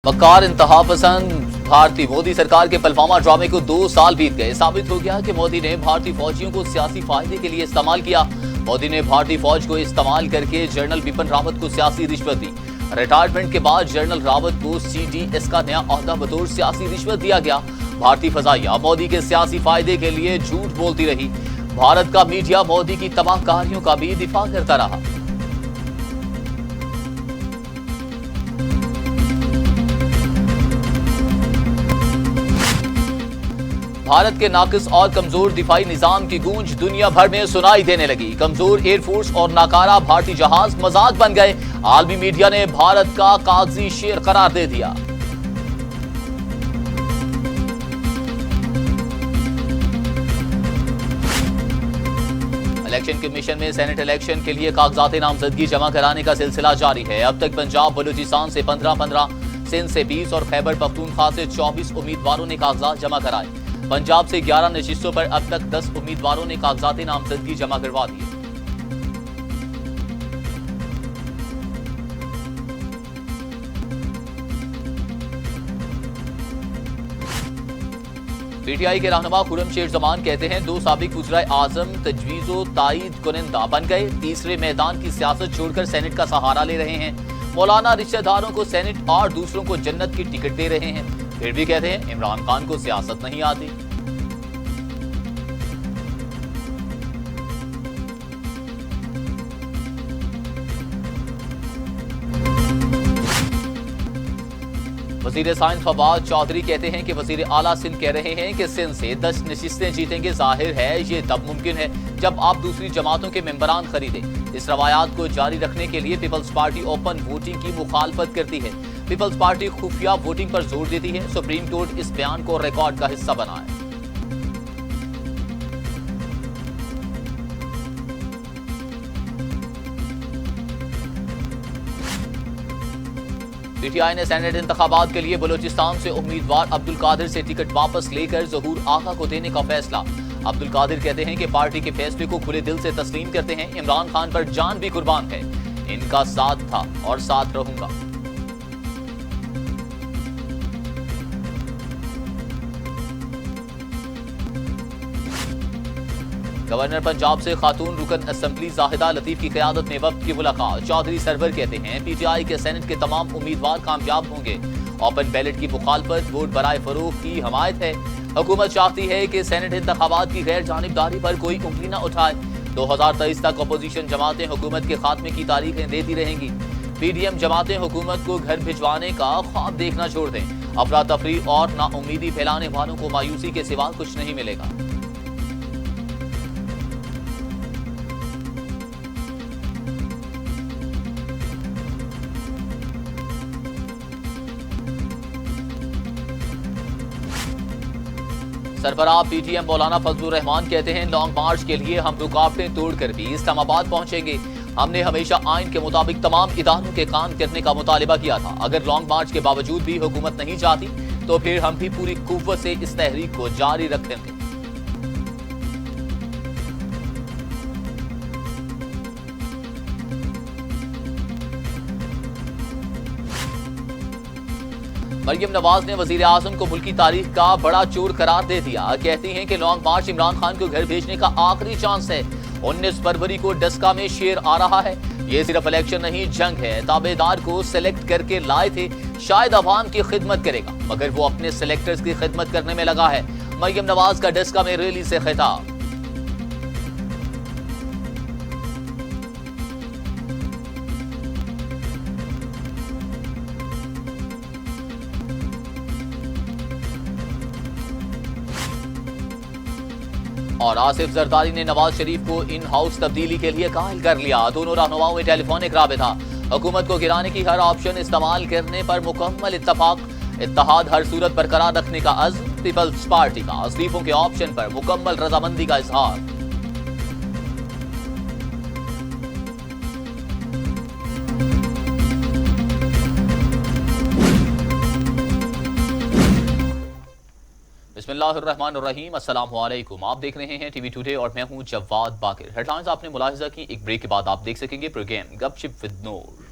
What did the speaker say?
मक्कार इंतहा पसंद भारतीय मोदी सरकार के पुलवामा ड्रामे को 2 साल बीत गए। साबित हो गया कि मोदी ने भारतीय फौजियों को सियासी फायदे के लिए इस्तेमाल किया। मोदी ने भारतीय फौज को इस्तेमाल करके जनरल बिपिन रावत को सियासी रिश्वत दी। रिटायरमेंट के बाद जनरल रावत को CDS का नया ओहदा बतौर सियासी रिश्वत दिया गया। भारतीय फजाइया मोदी के सियासी फायदे के लिए झूठ बोलती रही। भारत का मीडिया मोदी की तबाहकारियों का भी दिफा करता रहा। भारत के नाकिस और कमजोर दिफाई निजाम की गूंज दुनिया भर में सुनाई देने लगी। कमजोर एयरफोर्स और नाकारा भारतीय जहाज मजाक बन गए। आलमी मीडिया ने भारत का कागजी शेर करार दे दिया। इलेक्शन कमीशन में सेनेट इलेक्शन के लिए कागजात नामजदगी जमा कराने का सिलसिला जारी है। अब तक पंजाब बलूचिस्तान से 15-15, सिंध से 20 और खैबर पख्तूनख्वा से 24 उम्मीदवारों ने कागजात जमा कराए। पंजाब से 11 नशिस्तों पर अब तक 10 उम्मीदवारों ने कागजात नामजदगी जमा करवा दिए। PTI के रहनुमा खुर्रमशेर जमान कहते हैं 2 साबिक वज़ीर आज़म तजवीज़ो तायीद कुनिंदा बन गए। तीसरे मैदान की सियासत छोड़कर सेनेट का सहारा ले रहे हैं। मौलाना रिश्तेदारों को सेनेट और दूसरों को जन्नत की टिकट दे रहे हैं। फिर भी कहते हैं इमरान खान को सियासत नहीं आती। वजीर साइंस फवाद चौधरी कहते हैं कि वजीर आला सिंध कह रहे हैं कि सिंध से 10 नशिस्तें जीतेंगे। जाहिर है ये तब मुमकिन है जब आप दूसरी जमातों के मेंबरान खरीदें। इस रवायात को जारी रखने के लिए पीपल्स पार्टी ओपन वोटिंग की मुखालफत करती है। पीपल्स पार्टी खुफिया वोटिंग पर जोर देती है। सुप्रीम कोर्ट इस बयान को रिकॉर्ड का हिस्सा बनाए। PTI ने सेनेट इंतखाबात के लिए बलूचिस्तान से उम्मीदवार अब्दुल कादिर से टिकट वापस लेकर ज़हूर आगा को देने का फैसला। अब्दुल कादिर कहते हैं कि पार्टी के फैसले को खुले दिल से तस्लीम करते हैं। इमरान खान पर जान भी कुर्बान है। इनका साथ था और साथ रहूंगा। गवर्नर पंजाब से खातून रुकन असेंबली जाहिदा लतीफ की क़यादत में वफ्द की मुलाकात। चौधरी सरवर कहते हैं PTI के सेनेट के तमाम उम्मीदवार कामयाब होंगे। ओपन बैलेट की मुखालफत, वोट बराए फरोख की हमायत है। हुकूमत चाहती है कि सेनेट इंतखाबात की गैर जानिबदारी पर कोई उंगली न उठाए। 2023 तक अपोजिशन जमातें हुकूमत के खात्मे की तारीखें देती रहेंगी। PDM जमातें हुकूमत को घर भिजवाने का ख्वाब देखना छोड़ दें। अफरा तफरी और नाउमीदी फैलाने वालों को मायूसी के सिवा कुछ नहीं मिलेगा। सरबराह PTM मौलाना फजलुर रहमान कहते हैं लॉन्ग मार्च के लिए हम रुकावटें तोड़कर भी इस्लामाबाद पहुंचेंगे। हमने हमेशा आइन के मुताबिक तमाम इदारों के काम करने का मुतालिबा किया था। अगर लॉन्ग मार्च के बावजूद भी हुकूमत नहीं चाहती तो फिर हम भी पूरी कुव्वत से इस तहरीक को जारी रखेंगे। मरियम नवाज ने वजीर आजम को मुल्की तारीख का बड़ा चोर करार दे दिया। कहती हैं कि लॉन्ग मार्च इमरान खान को घर भेजने का आखिरी चांस है। 19 फरवरी को डस्का में शेर आ रहा है। ये सिर्फ इलेक्शन नहीं जंग है। ताबेदार को सिलेक्ट करके लाए थे, शायद अवाम की खिदमत करेगा मगर वो अपने सिलेक्टर्स की खिदमत करने में लगा है। मरियम नवाज का डस्का में रैली से खिताब। और आसिफ जरदारी ने नवाज शरीफ को इन हाउस तब्दीली के लिए कायल कर लिया। दोनों रहनुमाओं में टेलीफोनिक राबिता। हुकूमत को गिराने की हर ऑप्शन इस्तेमाल करने पर मुकम्मल इत्तफाक। इत्तेहाद हर सूरत बरकरार रखने का अज़्म पीपल्स पार्टी का। अस्लीफों के ऑप्शन पर मुकम्मल रजामंदी का इजहार। बिस्मिल्लाहिर्रहमानिर्रहीम। अस्सलाम वालेकुम। आप देख रहे हैं टीवी टुडे और मैं हूं जवाद बाकिर। हेडलाइंस आपने मुलाहिजा की। एक ब्रेक के बाद आप देख सकेंगे प्रोग्राम गपशप विद नूर।